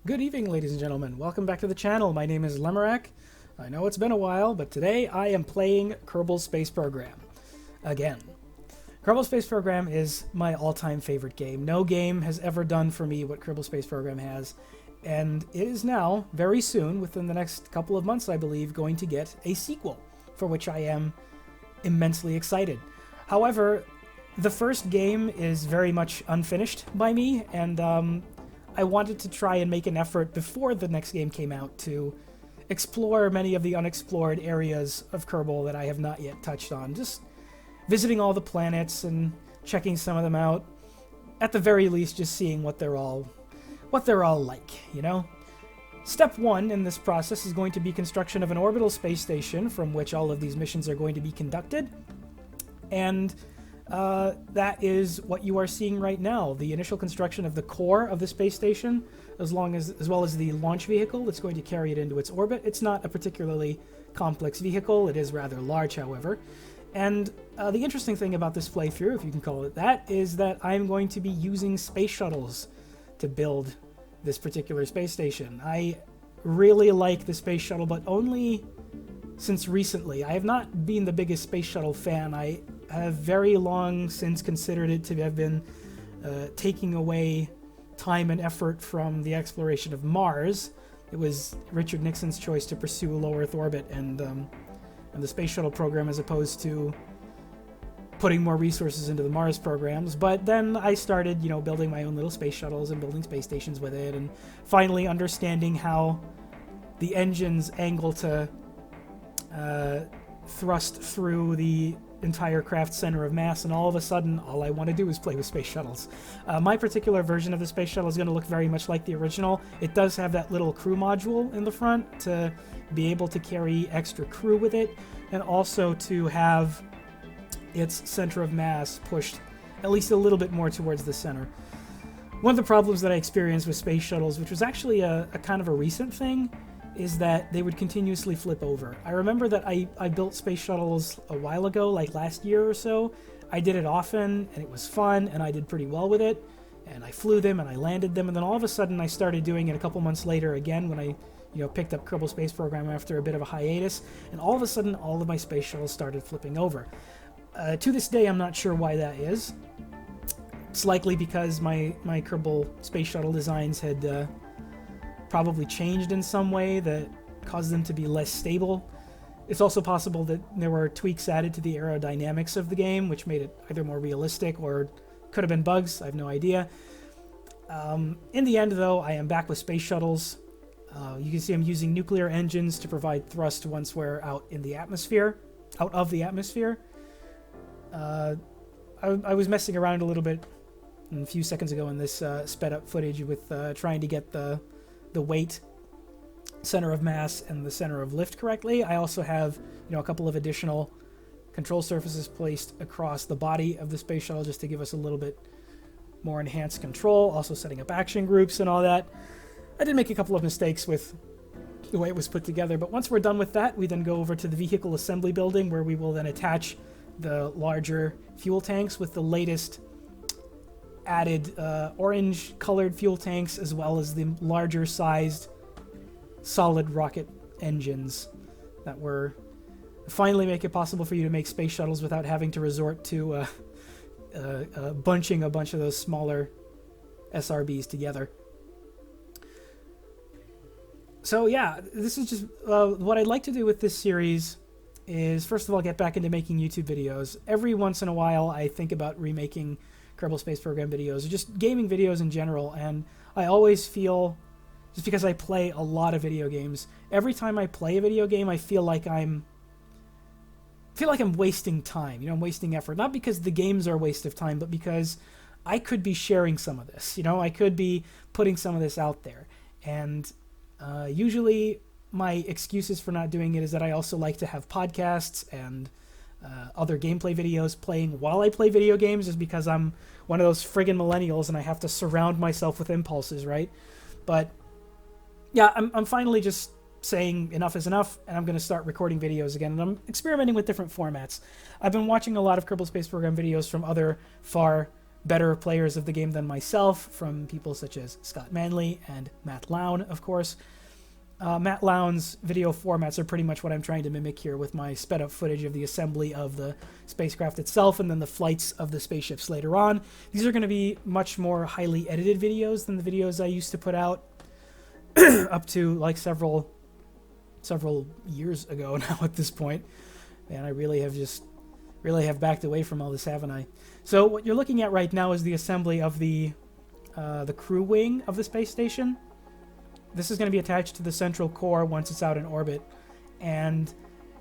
Good evening, ladies and gentlemen. Welcome back to the channel. My name is Lemerack. I know it's been a while, but today I am playing Kerbal Space Program. Again. Kerbal Space Program is my all-time favorite game. No game has ever done for me what Kerbal Space Program has. And it is now, very soon, within the next couple of months, I believe, going to get a sequel, for which I am immensely excited. However, the first game is very much unfinished by me, and I wanted to try and make an effort before the next game came out to explore many of the unexplored areas of Kerbal that I have not yet touched on. Just visiting all the planets and checking some of them out. At the very least, just seeing what they're all like, you know? Step one in this process is going to be construction of an orbital space station from which all of these missions are going to be conducted. And that is what you are seeing right now. The initial construction of the core of the space station, as well as the launch vehicle that's going to carry it into its orbit. It's not a particularly complex vehicle. It is rather large, however. And the interesting thing about this playthrough, if you can call it that, is that I'm going to be using space shuttles to build this particular space station. I really like the space shuttle, but only since recently. I have not been the biggest space shuttle fan. I have very long since considered it to have been taking away time and effort from the exploration of Mars. It was Richard Nixon's choice to pursue low Earth orbit and the space shuttle program as opposed to putting more resources into the Mars programs. But then I started, building my own little space shuttles and building space stations with it, and finally understanding how the engines angle to thrust through the entire craft center of mass, and all of a sudden all I want to do is play with space shuttles. My particular version of the space shuttle is going to look very much like the original. It does have that little crew module in the front to be able to carry extra crew with it, and also to have its center of mass pushed at least a little bit more towards the center. One of the problems that I experienced with space shuttles, which was actually a kind of a recent thing, is that they would continuously flip over. I remember that I built space shuttles a while ago, like last year or so. I did it often, and it was fun, and I did pretty well with it. And I flew them, and I landed them, and then all of a sudden I started doing it a couple months later again when I picked up Kerbal Space Program after a bit of a hiatus, and all of a sudden all of my space shuttles started flipping over. To this day, I'm not sure why that is. It's likely because my Kerbal Space Shuttle designs had probably changed in some way that caused them to be less stable. It's also possible that there were tweaks added to the aerodynamics of the game, which made it either more realistic or could have been bugs. I have no idea. In the end, though, I am back with space shuttles. You can see I'm using nuclear engines to provide thrust once we're out of the atmosphere. I was messing around a little bit a few seconds ago in this sped up footage with trying to get the weight, center of mass, and the center of lift correctly. I also have a couple of additional control surfaces placed across the body of the space shuttle just to give us a little bit more enhanced control, also setting up action groups and all that. I did make a couple of mistakes with the way it was put together, but once we're done with that, we then go over to the vehicle assembly building, where we will then attach the larger fuel tanks with the latest added orange colored fuel tanks, as well as the larger sized solid rocket engines that were finally make it possible for you to make space shuttles without having to resort to bunching a bunch of those smaller SRBs together. So yeah, this is just what I'd like to do with this series is, first of all, get back into making YouTube videos. Every once in a while, I think about remaking Kerbal Space Program videos, or just gaming videos in general, and I always feel, just because I play a lot of video games, every time I play a video game, I feel like I'm wasting time, I'm wasting effort. Not because the games are a waste of time, but because I could be sharing some of this, I could be putting some of this out there. And usually my excuses for not doing it is that I also like to have podcasts and other gameplay videos playing while I play video games, just because I'm one of those friggin' millennials and I have to surround myself with impulses, right? But yeah, I'm finally just saying enough is enough, and I'm going to start recording videos again, and I'm experimenting with different formats. I've been watching a lot of Kerbal Space Program videos from other far better players of the game than myself, from people such as Scott Manley and Matt Lown, of course. Matt Lown's video formats are pretty much what I'm trying to mimic here with my sped up footage of the assembly of the spacecraft itself and then the flights of the spaceships later on. These are going to be much more highly edited videos than the videos I used to put out up to like several years ago now at this point. And I really have backed away from all this, haven't I? So what you're looking at right now is the assembly of the crew wing of the space station. This is going to be attached to the central core once it's out in orbit. And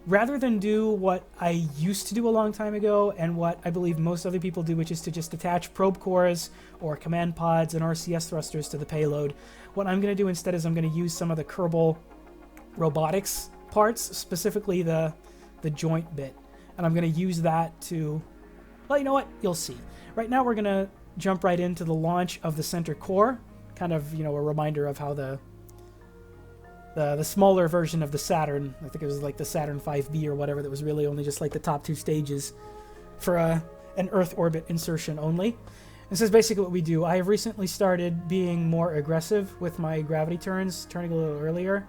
rather than do what I used to do a long time ago and what I believe most other people do, which is to just attach probe cores or command pods and RCS thrusters to the payload, what I'm going to do instead is I'm going to use some of the Kerbal robotics parts, specifically the joint bit. And I'm going to use that to, well, you know what? You'll see. Right now we're going to jump right into the launch of the center core. Kind of, you know, a reminder of how the smaller version of the Saturn, I think it was like the Saturn 5B or whatever, that was really only just like the top 2 stages for an Earth orbit insertion only. This is basically what we do. I have recently started being more aggressive with my gravity turns, turning a little earlier.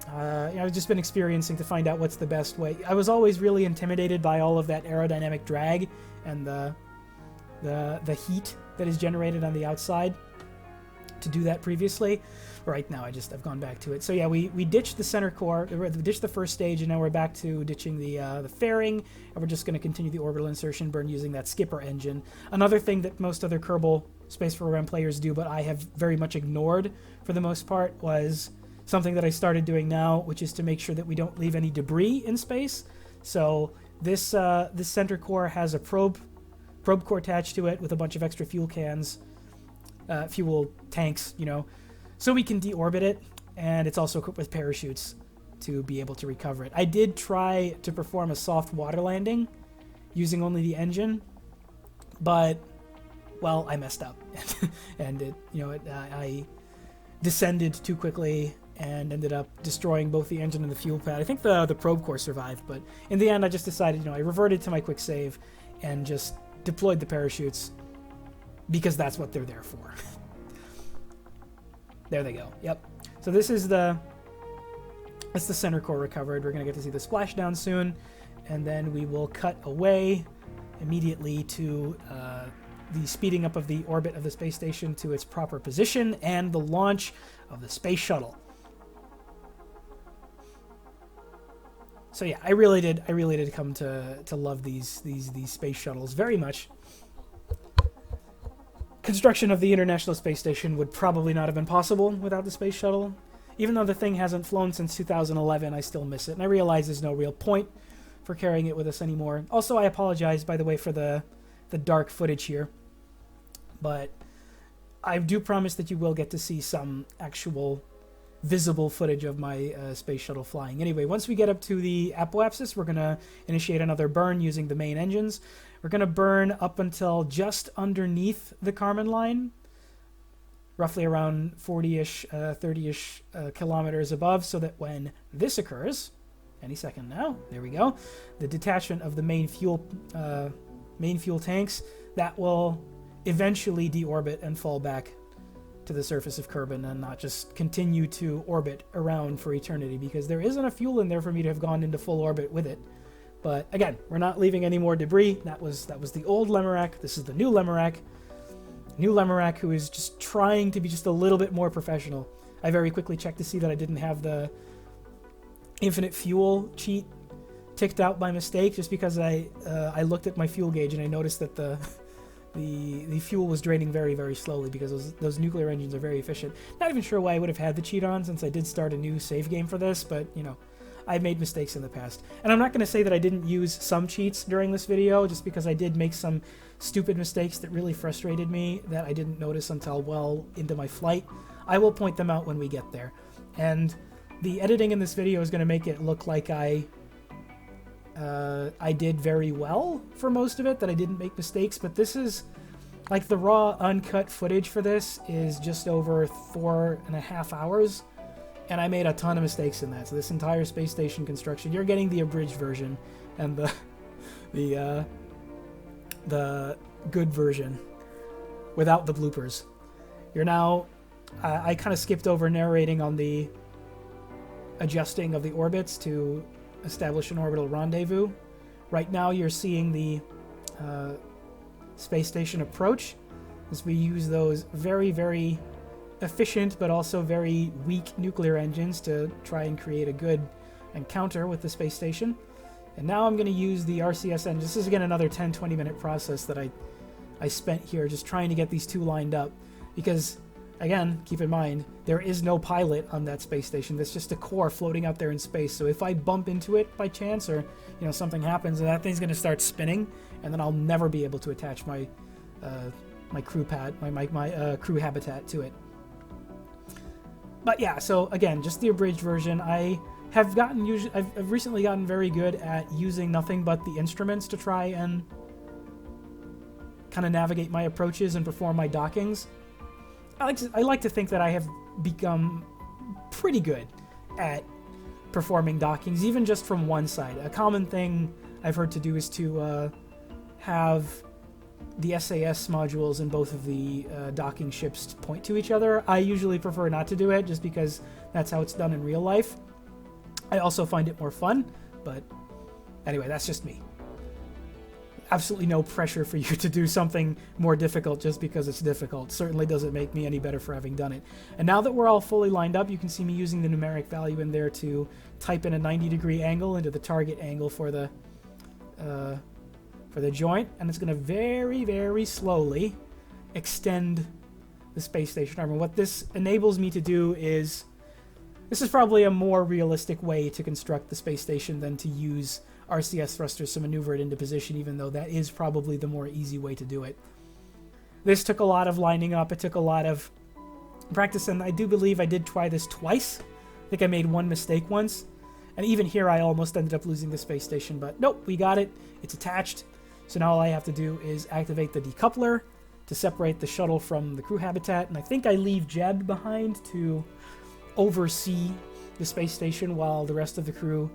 I've just been experiencing to find out what's the best way. I was always really intimidated by all of that aerodynamic drag and the heat that is generated on the outside to do that previously. Right now I've gone back to it. So yeah, we ditched the center core, we ditched the first stage, and now we're back to ditching the fairing, and we're just going to continue the orbital insertion burn using that skipper engine. Another thing that most other Kerbal Space Program players do, but I have very much ignored for the most part, was something that I started doing now, which is to make sure that we don't leave any debris in space. So this center core has a probe core attached to it with a bunch of extra fuel cans, fuel tanks, you know, so we can deorbit it, and it's also equipped with parachutes to be able to recover it. I did try to perform a soft water landing using only the engine, but, well, I messed up, and I descended too quickly and ended up destroying both the engine and the fuel pad. I think the probe core survived, but in the end I just decided, I reverted to my quick save and just deployed the parachutes because that's what they're there for. There they go. Yep. So this is that's the center core recovered. We're going to get to see the splashdown soon, and then we will cut away immediately to the speeding up of the orbit of the space station to its proper position and the launch of the space shuttle. So yeah, I really did come to love these space shuttles very much. Construction of the International Space Station would probably not have been possible without the space shuttle. Even though the thing hasn't flown since 2011, I still miss it, and I realize there's no real point for carrying it with us anymore. Also, I apologize, by the way, for the dark footage here, but I do promise that you will get to see some actual visible footage of my space shuttle flying. Anyway, once we get up to the apoapsis, we're going to initiate another burn using the main engines. We're going to burn up until just underneath the Kármán line, roughly around 40-ish, 30-ish kilometers above, so that when this occurs, any second now, there we go, the detachment of the main fuel tanks, that will eventually deorbit and fall back to the surface of Kerbin and not just continue to orbit around for eternity, because there isn't enough fuel in there for me to have gone into full orbit with it. But again, we're not leaving any more debris. That was the old Lemurac. This is the new Lemurac. New Lemurac, who is just trying to be just a little bit more professional. I very quickly checked to see that I didn't have the infinite fuel cheat ticked out by mistake, just because I looked at my fuel gauge and I noticed that the fuel was draining very, very slowly, because those nuclear engines are very efficient. Not even sure why I would have had the cheat on, since I did start a new save game for this, but, I've made mistakes in the past. And I'm not going to say that I didn't use some cheats during this video, just because I did make some stupid mistakes that really frustrated me that I didn't notice until well into my flight. I will point them out when we get there. And the editing in this video is going to make it look like I did very well for most of it, that I didn't make mistakes, but this is, like, the raw uncut footage for this is just over 4.5 hours. And I made a ton of mistakes in that. So this entire space station construction, you're getting the abridged version and the good version. without the bloopers. You're now... I kind of skipped over narrating on the adjusting of the orbits to establish an orbital rendezvous. Right now you're seeing the space station approach as we use those very, very efficient but also very weak nuclear engines to try and create a good encounter with the space station. And now I'm going to use the RCS engine. This is again another 10-20 minute process that I spent here just trying to get these two lined up, because again, keep in mind, there is no pilot on that space station. That's just a core floating out there in space. So if I bump into it by chance, or something happens, that thing's going to start spinning, and then I'll never be able to attach my my crew pad, my crew habitat to it. But yeah, so again, just the abridged version. I've recently gotten very good at using nothing but the instruments to try and kind of navigate my approaches and perform my dockings. I like to think that I have become pretty good at performing dockings, even just from one side. A common thing I've heard to do is to have the SAS modules in both of the docking ships point to each other. I usually prefer not to do it, just because that's how it's done in real life. I also find it more fun, but anyway, that's just me. Absolutely no pressure for you to do something more difficult just because it's difficult. Certainly doesn't make me any better for having done it. And now that we're all fully lined up, you can see me using the numeric value in there to type in a 90-degree angle into the target angle for the joint, and it's going to very, very slowly extend the space station arm. And what this enables me to do is, this is probably a more realistic way to construct the space station than to use RCS thrusters to maneuver it into position, even though that is probably the more easy way to do it. This took a lot of lining up. It took a lot of practice, and I do believe I did try this twice. I think I made one mistake once, and even here I almost ended up losing the space station, but nope, we got it. It's attached. So now all I have to do is activate the decoupler to separate the shuttle from the crew habitat, and I think I leave Jeb behind to oversee the space station while the rest of the crew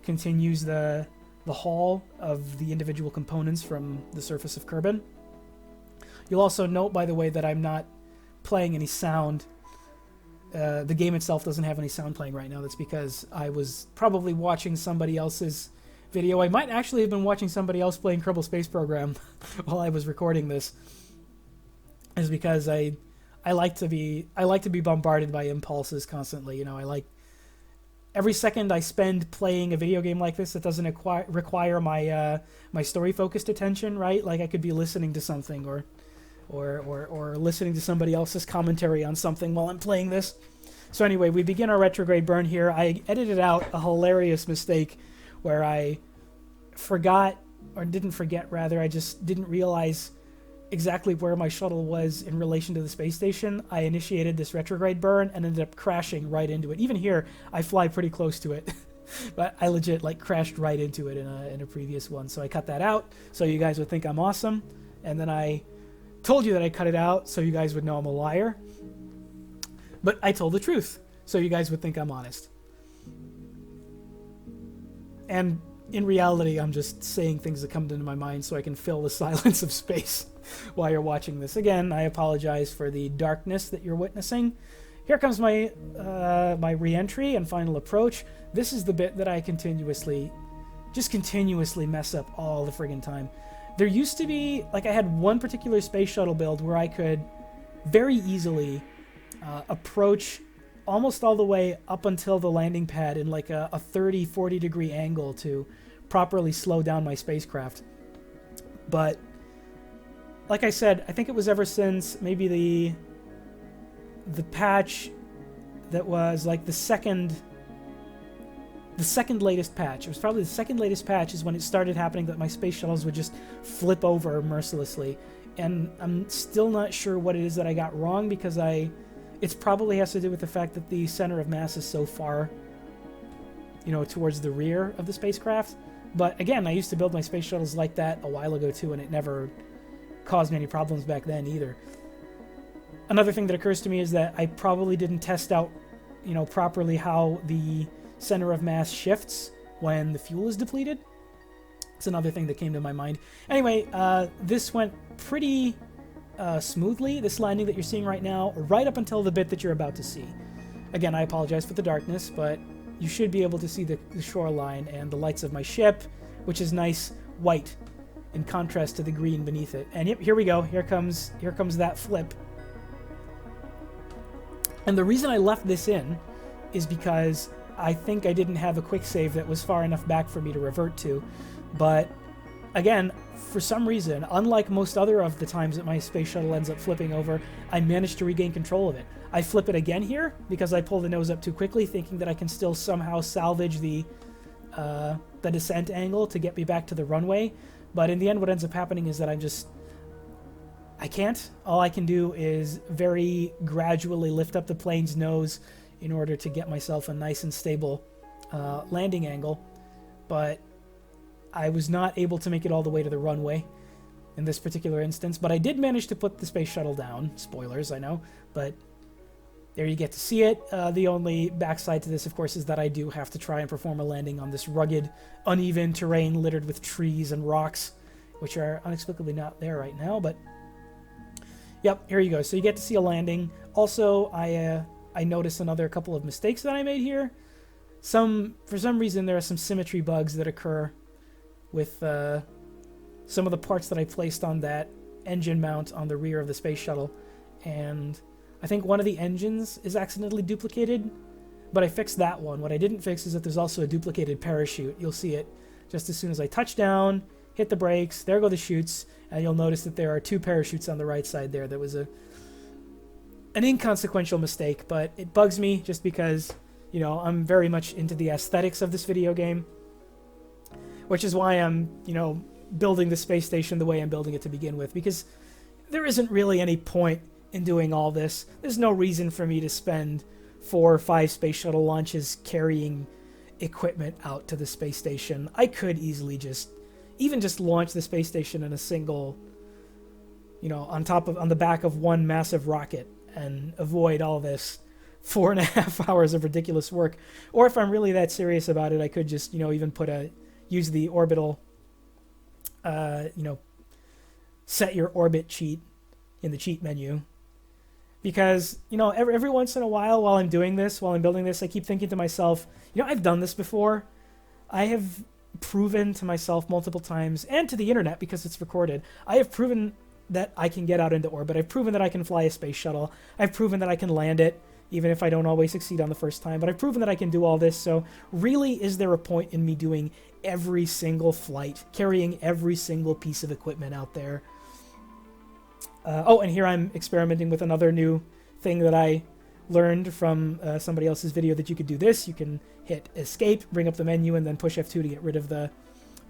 continues the haul of the individual components from the surface of Kerbin. You'll also note, by the way, that I'm not playing any sound. The game itself doesn't have any sound playing right now. That's because I was probably watching somebody else's video. I might actually have been watching somebody else playing Kerbal Space Program while I was recording this. Is because I like to be bombarded by impulses constantly. I like every second I spend playing a video game like this that doesn't require my my story focused attention, right? Like I could be listening to something or listening to somebody else's commentary on something while I'm playing this. So anyway, we begin our retrograde burn here. I edited out a hilarious mistake where I didn't forget, I just didn't realize exactly where my shuttle was in relation to the space station. I initiated this retrograde burn and ended up crashing right into it. Even here, I fly pretty close to it, but I legit crashed right into it in a previous one. So I cut that out so you guys would think I'm awesome, and then I told you that I cut it out so you guys would know I'm a liar. But I told the truth so you guys would think I'm honest. And in reality, I'm just saying things that come into my mind so I can fill the silence of space while you're watching this. Again, I apologize for the darkness that you're witnessing. Here comes my my re-entry and final approach. This is the bit that I continuously mess up all the friggin' time. There used to be, I had one particular space shuttle build where I could very easily approach almost all the way up until the landing pad in a 30-40 degree angle to properly slow down my spacecraft. But like I said, I think it was ever since maybe the patch that was the second latest patch. It was probably the second latest patch is when it started happening that my space shuttles would just flip over mercilessly. And I'm still not sure what it is that I got wrong, because it probably has to do with the fact that the center of mass is so far, towards the rear of the spacecraft. But again, I used to build my space shuttles like that a while ago too, and it never caused me any problems back then either. Another thing that occurs to me is that I probably didn't test out, properly how the center of mass shifts when the fuel is depleted. It's another thing that came to my mind. Anyway, this went pretty smoothly, this landing that you're seeing right now, right up until the bit that you're about to see. Again, I apologize for the darkness, but you should be able to see the shoreline and the lights of my ship, which is nice white in contrast to the green beneath it. And yep, here we go. Here comes that flip. And the reason I left this in is because I think I didn't have a quick save that was far enough back for me to revert to. But again, for some reason, unlike most other of the times that my space shuttle ends up flipping over, I managed to regain control of it. I flip it again here because I pull the nose up too quickly, thinking that I can still somehow salvage the descent angle to get me back to the runway. But in the end, what ends up happening is that I can't. All I can do is very gradually lift up the plane's nose in order to get myself a nice and stable landing angle. But I was not able to make it all the way to the runway in this particular instance. But I did manage to put the space shuttle down. Spoilers, I know. But there you get to see it. The only backside to this, of course, is that I do have to try and perform a landing on this rugged, uneven terrain littered with trees and rocks, which are inexplicably not there right now. But yep, here you go. So you get to see a landing. Also, I noticed another couple of mistakes that I made here. For some reason, there are some symmetry bugs that occur with some of the parts that I placed on that engine mount on the rear of the space shuttle. And I think one of the engines is accidentally duplicated, but I fixed that one. What I didn't fix is that there's also a duplicated parachute. You'll see it just as soon as I touch down, hit the brakes, there go the chutes, and you'll notice that there are 2 parachutes on the right side there. That was an inconsequential mistake, but it bugs me just because, you know, I'm very much into the aesthetics of this video game, which is why I'm, you know, building the space station the way I'm building it to begin with, because there isn't really any point in doing all this. There's no reason for me to spend 4 or 5 space shuttle launches carrying equipment out to the space station. I could easily just launch the space station in a single, you know, on the back of one massive rocket and avoid all this 4.5 hours of ridiculous work. Or if I'm really that serious about it, I could just, you know, even use the orbital, you know, set your orbit cheat in the cheat menu. Because, you know, every once in a while I'm building this, I keep thinking to myself, you know, I've done this before. I have proven to myself multiple times, and to the internet because it's recorded, I have proven that I can get out into orbit. I've proven that I can fly a space shuttle. I've proven that I can land it, even if I don't always succeed on the first time. But I've proven that I can do all this, so really, is there a point in me doing every single flight, carrying every single piece of equipment out there? Oh, and here I'm experimenting with another new thing that I learned from somebody else's video, that you could do this. You can hit escape, bring up the menu, and then push F2 to get rid of the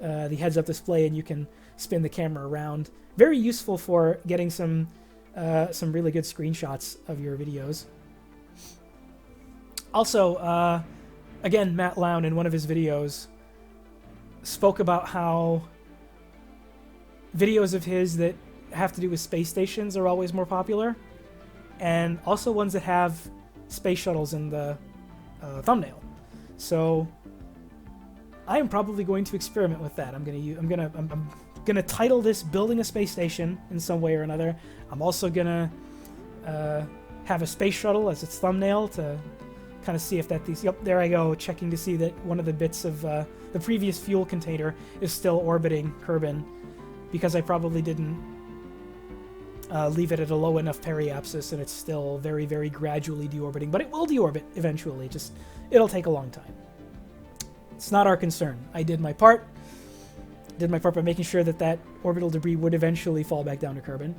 heads-up display, and you can spin the camera around. Very useful for getting some really good screenshots of your videos. Also, again, Matt Lown in one of his videos spoke about how videos of his that have to do with space stations are always more popular, and also ones that have space shuttles in the thumbnail. So I am probably going to experiment with that. I'm gonna title this "Building a Space Station" in some way or another. I'm also gonna have a space shuttle as its thumbnail to kind of see if yep, there I go, checking to see that one of the bits of the previous fuel container is still orbiting Kerbin, because I probably didn't leave it at a low enough periapsis, and it's still very, very gradually deorbiting. But it will deorbit eventually, just it'll take a long time. It's not our concern. I did my part. By making sure that orbital debris would eventually fall back down to Kerbin.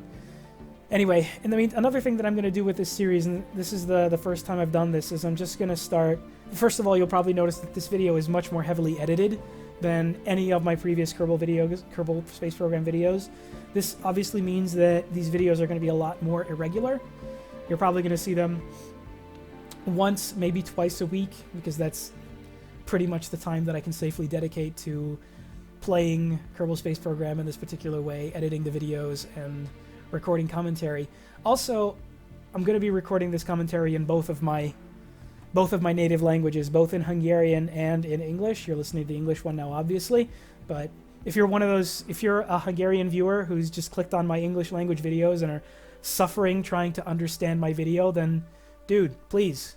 Anyway, another thing that I'm going to do with this series, and this is the first time I've done this, is I'm just going to start... First of all, you'll probably notice that this video is much more heavily edited than any of my previous Kerbal Space Program videos. This obviously means that these videos are going to be a lot more irregular. You're probably going to see them once, maybe twice a week, because that's pretty much the time that I can safely dedicate to playing Kerbal Space Program in this particular way, editing the videos and recording commentary. Also, I'm going to be recording this commentary in both of my native languages, both in Hungarian and in English. You're listening to the English one now, obviously, but if you're one of those, if you're a Hungarian viewer who's just clicked on my English language videos and are suffering trying to understand my video, then, dude, please,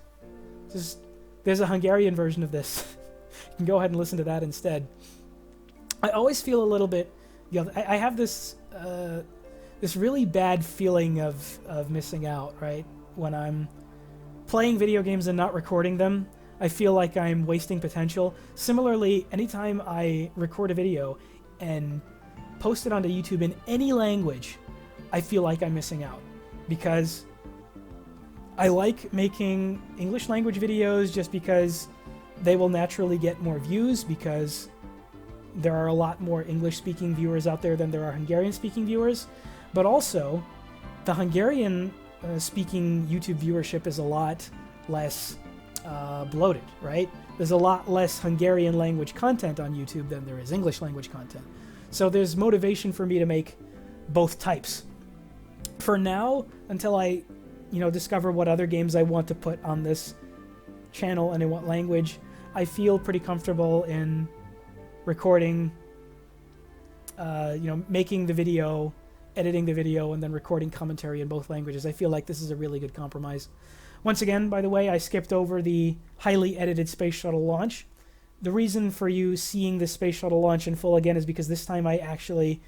there's a Hungarian version of this. You can go ahead and listen to that instead. I always feel a little bit, I have this this really bad feeling of missing out, right? When I'm playing video games and not recording them, I feel like I'm wasting potential. Similarly, anytime I record a video and post it onto YouTube in any language, I feel like I'm missing out, because I like making English language videos just because they will naturally get more views, because there are a lot more English-speaking viewers out there than there are Hungarian-speaking viewers. But also, the Hungarian-speaking YouTube viewership is a lot less bloated, right? There's a lot less Hungarian language content on YouTube than there is English language content. So there's motivation for me to make both types. For now, until I, discover what other games I want to put on this channel and in what language, I feel pretty comfortable in recording, making the video, editing the video, and then recording commentary in both languages. I feel like this is a really good compromise. Once again, by the way, I skipped over the highly edited Space Shuttle launch. The reason for you seeing the Space Shuttle launch in full again is because this time I actually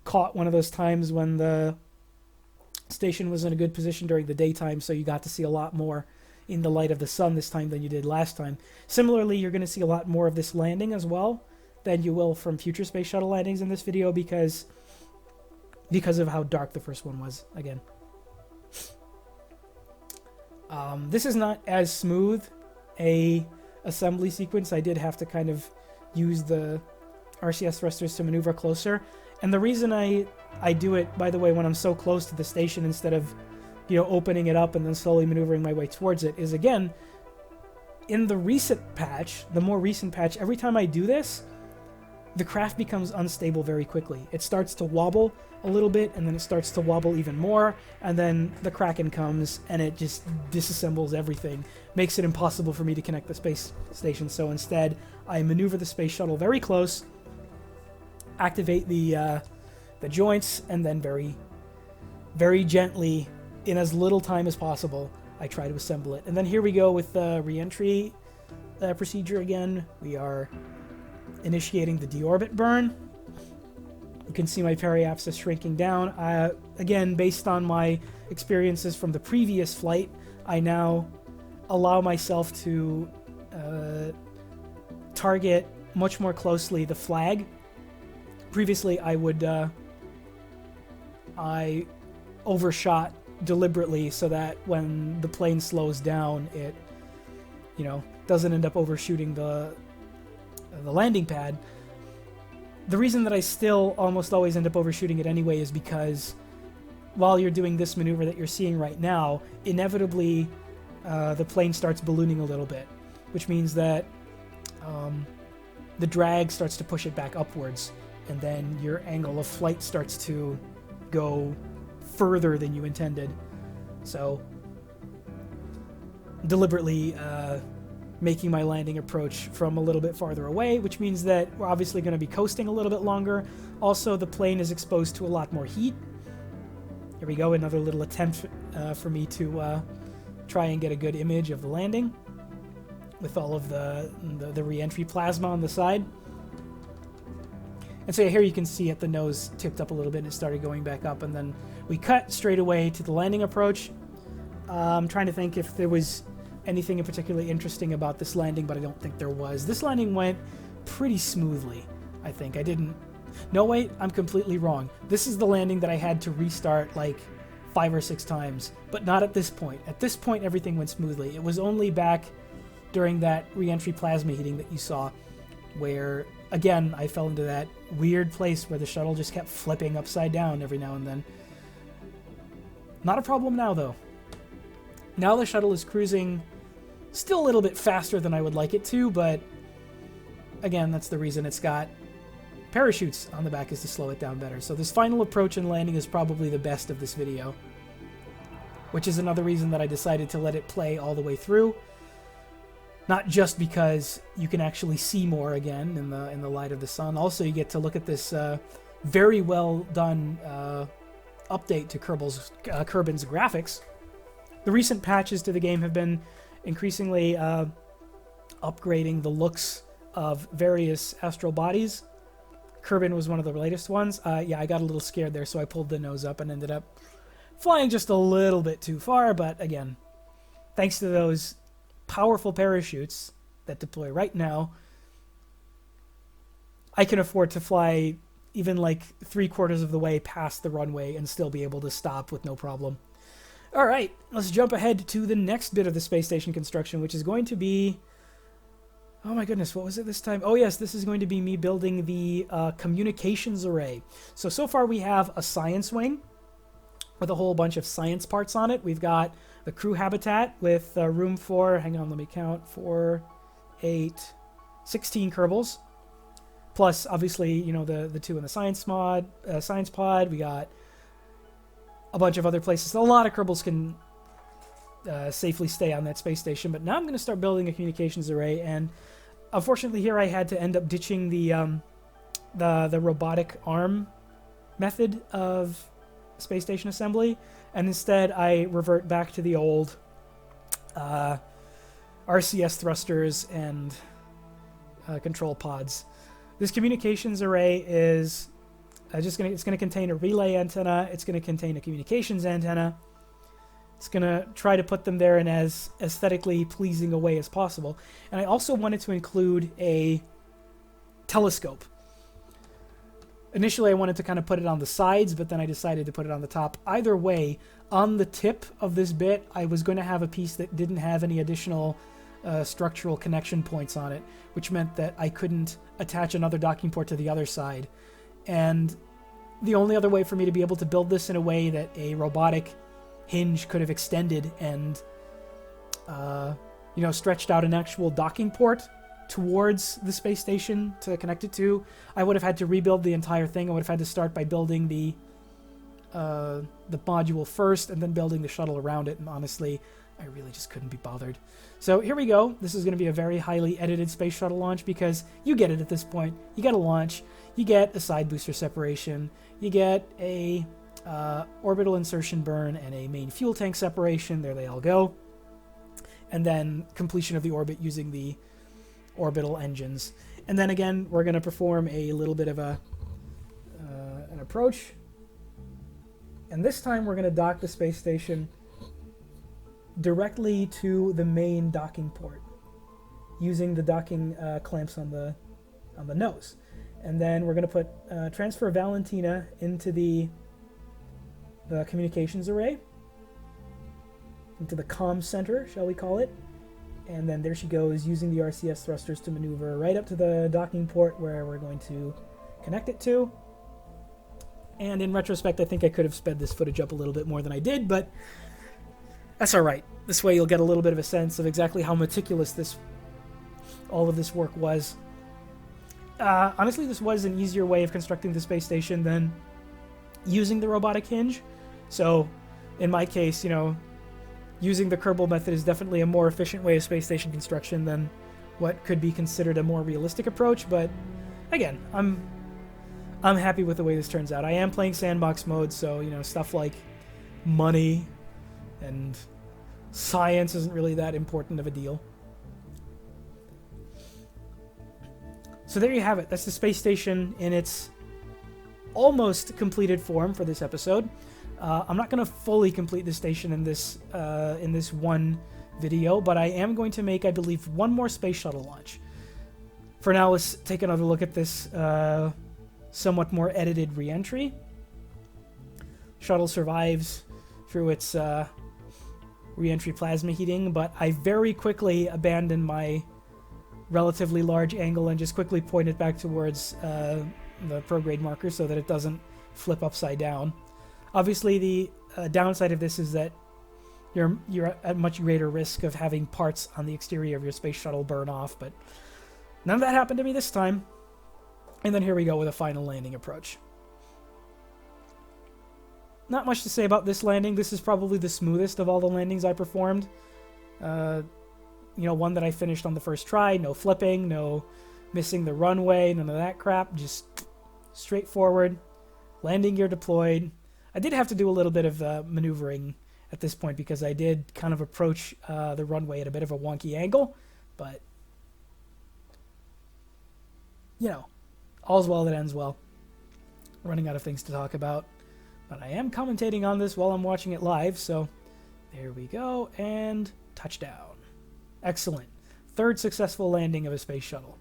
caught one of those times when the station was in a good position during the daytime, so you got to see a lot more in the light of the sun this time than you did last time. Similarly, you're going to see a lot more of this landing as well than you will from future Space Shuttle landings in this video, because of how dark the first one was, again. This is not as smooth a assembly sequence. I did have to kind of use the RCS thrusters to maneuver closer. And the reason I do it, by the way, when I'm so close to the station instead of, opening it up and then slowly maneuvering my way towards it, is, again, in the recent patch, the more recent patch, every time I do this, the craft becomes unstable very quickly. It starts to wobble a little bit, and then it starts to wobble even more, and then the Kraken comes, and it just disassembles everything. Makes it impossible for me to connect the space station, so instead, I maneuver the space shuttle very close, activate the joints, and then very, very gently, in as little time as possible, I try to assemble it. And then here we go with the re-entry procedure again. We are initiating the deorbit burn. You can see my periapsis shrinking down. Again, based on my experiences from the previous flight, I now allow myself to target much more closely the flag. Previously, I overshot deliberately so that when the plane slows down, it, doesn't end up overshooting the landing pad. The reason that I still almost always end up overshooting it anyway is because while you're doing this maneuver that you're seeing right now, inevitably the plane starts ballooning a little bit, which means that the drag starts to push it back upwards, and then your angle of flight starts to go further than you intended. So deliberately making my landing approach from a little bit farther away, which means that we're obviously going to be coasting a little bit longer. Also, the plane is exposed to a lot more heat. Here we go, another little attempt for me to try and get a good image of the landing with all of the re-entry plasma on the side. And so here you can see it, the nose tipped up a little bit and it started going back up, and then we cut straight away to the landing approach. I'm trying to think if there was anything particularly interesting about this landing, but I don't think there was. This landing went pretty smoothly, I think. No, wait, I'm completely wrong. This is the landing that I had to restart like 5 or 6 times, but not at this point. At this point, everything went smoothly. It was only back during that re-entry plasma heating that you saw, where, again, I fell into that weird place where the shuttle just kept flipping upside down every now and then. Not a problem now, though. Now the shuttle is cruising still a little bit faster than I would like it to, but again, that's the reason it's got parachutes on the back, is to slow it down better. So this final approach and landing is probably the best of this video, which is another reason that I decided to let it play all the way through. Not just because you can actually see more again in the light of the sun. Also, you get to look at this very well done update to Kerbin's graphics. The recent patches to the game have been increasingly upgrading the looks of various astral bodies. Kerbin was one of the latest ones. Yeah, I got a little scared there, so I pulled the nose up and ended up flying just a little bit too far. But again, thanks to those powerful parachutes that deploy right now, I can afford to fly even like 3/4 of the way past the runway and still be able to stop with no problem. All right, let's jump ahead to the next bit of the space station construction, which is going to be... Oh my goodness, what was it this time? Oh yes, this is going to be me building the communications array. So far we have a science wing with a whole bunch of science parts on it. We've got the crew habitat with room for, hang on, let me count, 4, 8, 16 Kerbals. Plus, obviously, you know, the 2 in the science pod. We got a bunch of other places. A lot of Kerbals can safely stay on that space station. But now I'm going to start building a communications array. And unfortunately, here I had to end up ditching the robotic arm method of space station assembly, and instead I revert back to the old RCS thrusters and control pods. This communications array is it's going to contain a relay antenna. It's going to contain a communications antenna. It's going to try to put them there in as aesthetically pleasing a way as possible. And I also wanted to include a telescope. Initially, I wanted to kind of put it on the sides, but then I decided to put it on the top. Either way, on the tip of this bit, I was going to have a piece that didn't have any additional structural connection points on it, which meant that I couldn't attach another docking port to the other side. And the only other way for me to be able to build this in a way that a robotic hinge could have extended and, stretched out an actual docking port towards the space station to connect it to, I would have had to rebuild the entire thing. I would have had to start by building the module first and then building the shuttle around it, and honestly, I really just couldn't be bothered. So here we go. This is going to be a very highly edited space shuttle launch because you get it at this point. You get a launch, you get a side booster separation, you get a orbital insertion burn and a main fuel tank separation. There they all go. And then completion of the orbit using the orbital engines. And then again, we're going to perform a little bit of an approach. And this time we're going to dock the space station directly to the main docking port using the docking clamps on the nose. And then we're going to put transfer Valentina into the communications array, into the comm center, shall we call it. And then there she goes, using the RCS thrusters to maneuver right up to the docking port where we're going to connect it to. And in retrospect, I think I could have sped this footage up a little bit more than I did, but that's all right. This way you'll get a little bit of a sense of exactly how meticulous all of this work was. Honestly, this was an easier way of constructing the space station than using the robotic hinge. So in my case, using the Kerbal method is definitely a more efficient way of space station construction than what could be considered a more realistic approach. But again, I'm happy with the way this turns out. I am playing sandbox mode, so stuff like money and science isn't really that important of a deal. So there you have it. That's the space station in its almost completed form for this episode. I'm not going to fully complete the station in this one video, but I am going to make, I believe, one more space shuttle launch. For now, let's take another look at this somewhat more edited re-entry. Shuttle survives through its re-entry plasma heating, but I very quickly abandoned my relatively large angle and just quickly point it back towards the prograde marker so that it doesn't flip upside down. Obviously, the downside of this is that you're at much greater risk of having parts on the exterior of your space shuttle burn off, but none of that happened to me this time. And then here we go with a final landing approach. Not much to say about this landing. This is probably the smoothest of all the landings I performed. one that I finished on the first try. No flipping, no missing the runway, none of that crap. Just straightforward. Landing gear deployed. I did have to do a little bit of maneuvering at this point because I did kind of approach the runway at a bit of a wonky angle. But, all's well that ends well. Running out of things to talk about. But I am commentating on this while I'm watching it live, so there we go. And touchdown. Excellent. Third successful landing of a space shuttle.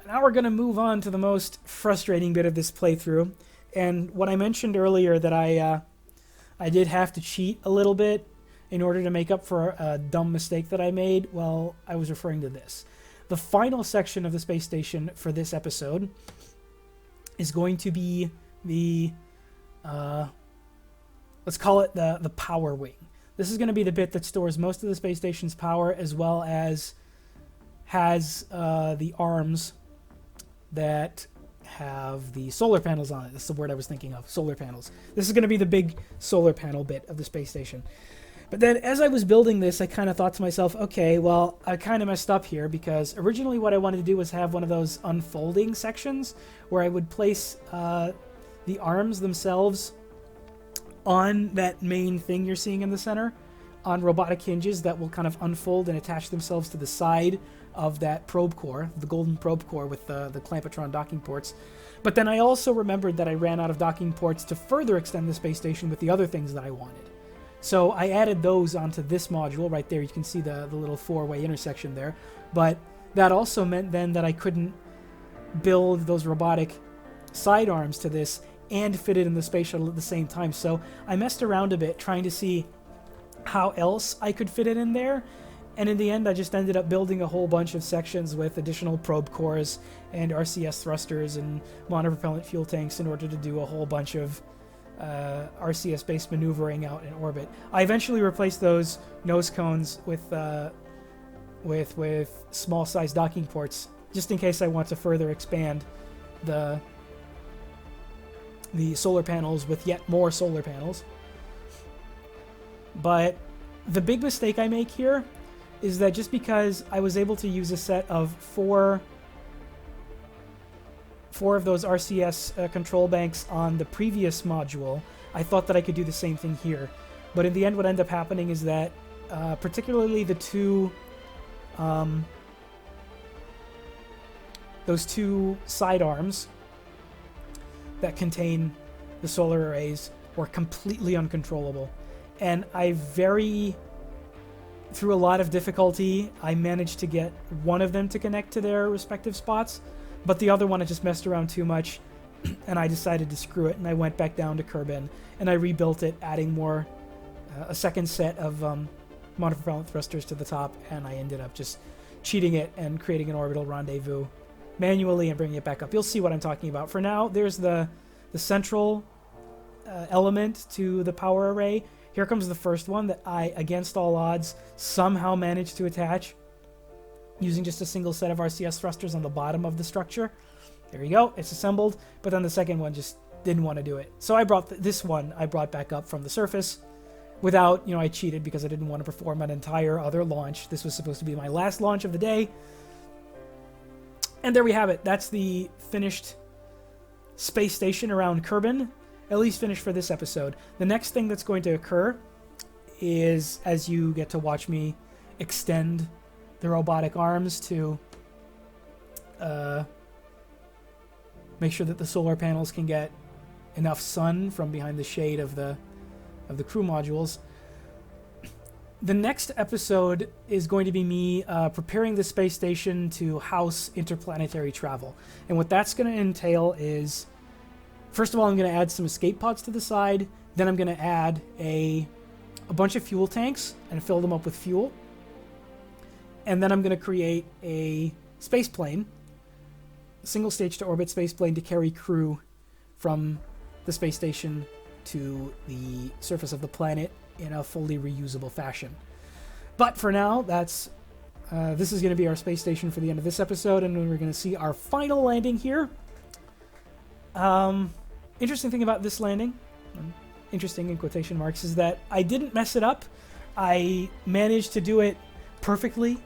Now we're going to move on to the most frustrating bit of this playthrough. And what I mentioned earlier that I did have to cheat a little bit in order to make up for a dumb mistake that I made, well, I was referring to this. The final section of the space station for this episode is going to be the, let's call it the power wing. This is going to be the bit that stores most of the space station's power, as well as has the arms that have the solar panels on it. That's the word I was thinking of, solar panels. This is going to be the big solar panel bit of the space station. But then as I was building this, I kind of thought to myself, okay, well, I kind of messed up here because originally what I wanted to do was have one of those unfolding sections where I would place the arms themselves on that main thing you're seeing in the center on robotic hinges that will kind of unfold and attach themselves to the side of that probe core, the golden probe core with the Clampetron docking ports. But then I also remembered that I ran out of docking ports to further extend the space station with the other things that I wanted. So I added those onto this module right there. You can see the little four-way intersection there. But that also meant then that I couldn't build those robotic sidearms to this and fit it in the space shuttle at the same time. So I messed around a bit trying to see how else I could fit it in there. And in the end, I just ended up building a whole bunch of sections with additional probe cores and RCS thrusters and monopropellant fuel tanks in order to do a whole bunch of RCS-based maneuvering out in orbit. I eventually replaced those nose cones with small-sized docking ports, just in case I want to further expand the solar panels with yet more solar panels. But the big mistake I make here is that just because I was able to use a set of four of those RCS control banks on the previous module, I thought that I could do the same thing here. But in the end, what ended up happening is that particularly the those two sidearms that contain the solar arrays were completely uncontrollable. And through a lot of difficulty, I managed to get one of them to connect to their respective spots, but the other one I just messed around too much, and I decided to screw it, and I went back down to Kerbin, and I rebuilt it, adding a second set of monopropellant thrusters to the top, and I ended up just cheating it and creating an orbital rendezvous manually and bringing it back up. You'll see what I'm talking about. For now, there's the central element to the power array. Here comes the first one that I, against all odds, somehow managed to attach using just a single set of RCS thrusters on the bottom of the structure. There you go, it's assembled, but then the second one just didn't want to do it. So I brought this one I brought back up from the surface without, I cheated because I didn't want to perform an entire other launch. This was supposed to be my last launch of the day. And there we have it. That's the finished space station around Kerbin. At least finished for this episode. The next thing that's going to occur is, as you get to watch me extend the robotic arms to make sure that the solar panels can get enough sun from behind the shade of the crew modules. The next episode is going to be me preparing the space station to house interplanetary travel. And what that's going to entail is, first of all, I'm going to add some escape pods to the side. Then I'm going to add a bunch of fuel tanks and fill them up with fuel. And then I'm going to create a space plane, a single stage to orbit space plane to carry crew from the space station to the surface of the planet in a fully reusable fashion. But for now, this is going to be our space station for the end of this episode, and we're going to see our final landing here. Interesting thing about this landing, interesting in quotation marks is that I didn't mess it up. I managed to do it perfectly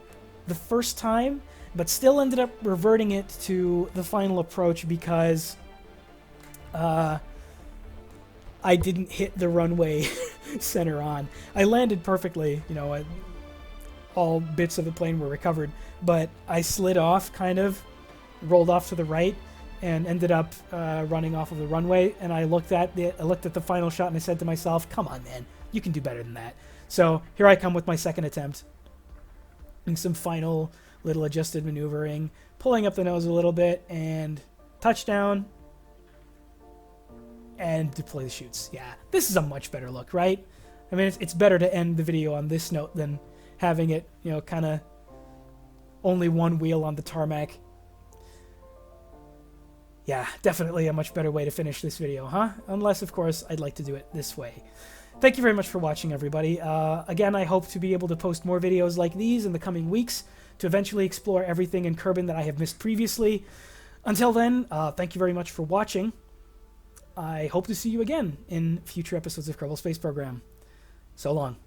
the first time, but still ended up reverting it to the final approach because I didn't hit the runway center on. I landed perfectly, you know, all bits of the plane were recovered, but I slid off, kind of rolled off to the right, and ended up running off of the runway. And I looked at the final shot and I said to myself, come on, man, you can do better than that. So here I come with my second attempt, and some final little adjusted maneuvering, pulling up the nose a little bit, and touchdown, and deploy the chutes. Yeah, this is a much better look, right? I mean, it's better to end the video on this note than having it, you know, kind of only one wheel on the tarmac. Yeah, definitely a much better way to finish this video, huh? Unless, of course, I'd like to do it this way. Thank you very much for watching, everybody. Again, I hope to be able to post more videos like these in the coming weeks to eventually explore everything in Kerbin that I have missed previously. Until then, thank you very much for watching. I hope to see you again in future episodes of Kerbal Space Program. So long.